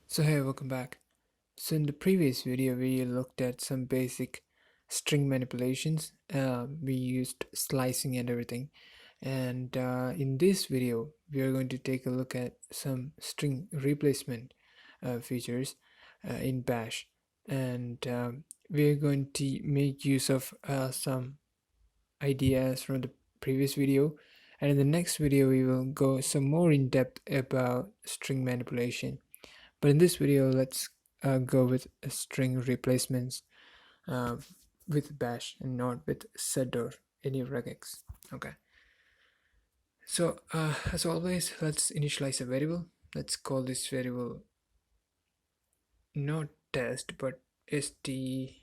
So hey, welcome back. So in the previous video, we looked at some basic string manipulations. We used slicing and everything. And in this video, we are going to take a look at some string replacement features in Bash. And we are going to make use of some ideas from the previous video. And in the next video, we will go some more in depth about string manipulation. But in this video, let's go with string replacements uh, with bash and not with sed or any regex. Okay. So as always, let's initialize a variable. Let's call this variable not test but stest.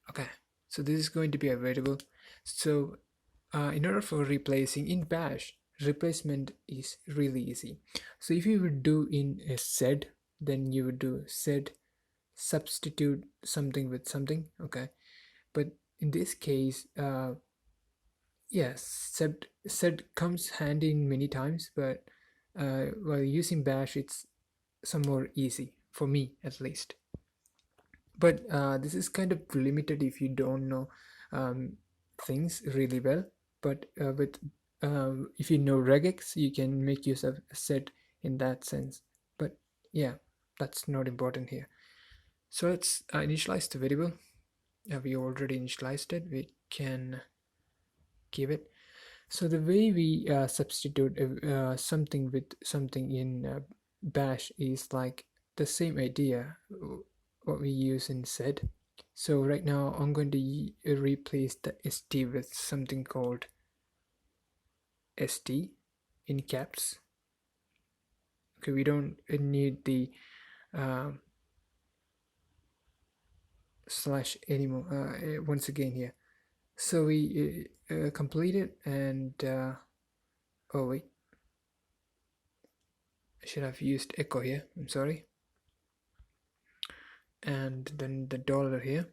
Okay. So this is going to be a variable. So in order for replacing in bash, replacement is really easy. So if you would do in a sed, then you would do sed substitute something with something. Okay, but in this case, yes, sed comes handy in many times, but while using bash, it's some more easy for me at least. But this is kind of limited if you don't know um, things really well. But with if you know regex, you can make use of a set in that sense. But yeah, that's not important here. So let's initialize the variable. We already initialized it. We can give it. So the way we substitute something with something in bash is like the same idea what we use in sed. So right now I'm going to replace the st with something called st in caps. Okay, we don't need the slash anymore once again here. So we complete it and oh wait, I should have used echo here, I'm sorry. And then the dollar here,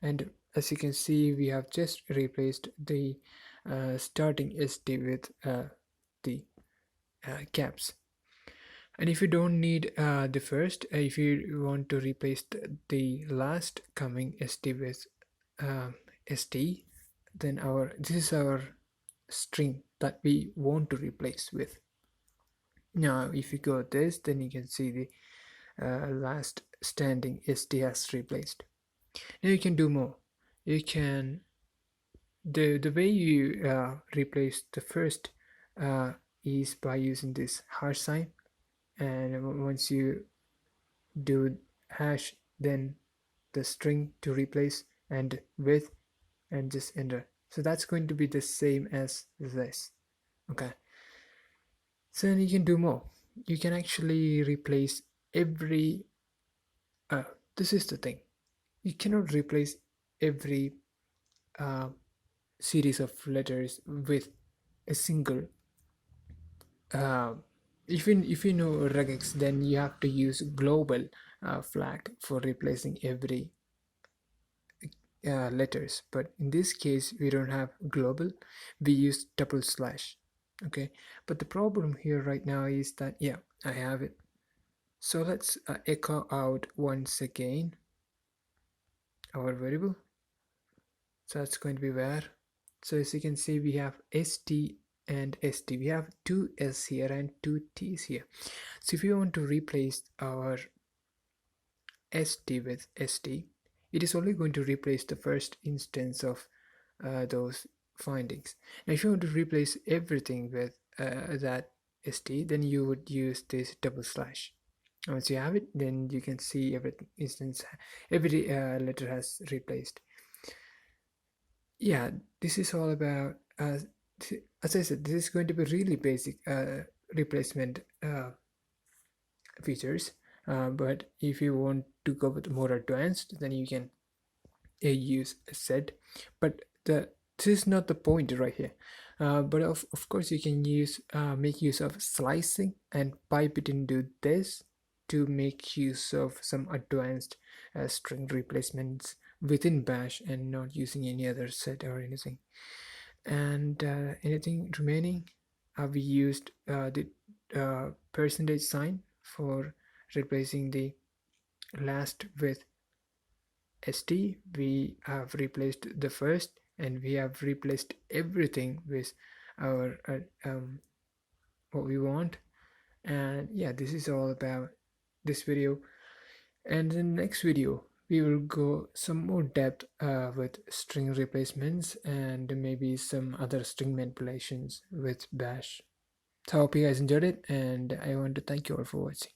and as you can see we have just replaced the starting st with the caps. And if you don't need the first, if you want to replace the last coming st with st, then this is our string that we want to replace with. Now if you go this, then you can see the last standing st has replaced. Now you can do more. You can the way you replace the first is by using this hash sign, and once you do hash, then the string to replace and with, and just enter. So that's going to be the same as this. Okay, so then you can do more. You can actually replace every this is the thing, you cannot replace every uh, series of letters with a single uh, if you know regex, then you have to use global flag for replacing every letters, but in this case we don't have global, we use double slash. Okay, but the problem here right now is that yeah, I have it. So let's echo out once again our variable. So that's going to be where. So as you can see, we have st and st. We have two s here and two t's here. So if you want to replace our st with st, it is only going to replace the first instance of those findings. Now if you want to replace everything with that st, then you would use this double slash. Once you have it, then you can see every instance, every letter has replaced. Yeah, this is all about as I said, this is going to be really basic replacement features, but if you want to go with more advanced, then you can use a sed. But this is not the point right here. But of course you can use make use of slicing and pipe it into this to make use of some advanced string replacements within bash and not using any other set or anything. And anything remaining, we used percentage sign for replacing the last with st. We have replaced the first, and we have replaced everything with our what we want. And yeah, this is all about this video. And in the next video we will go some more depth with string replacements and maybe some other string manipulations with bash. So I hope you guys enjoyed it, and I want to thank you all for watching.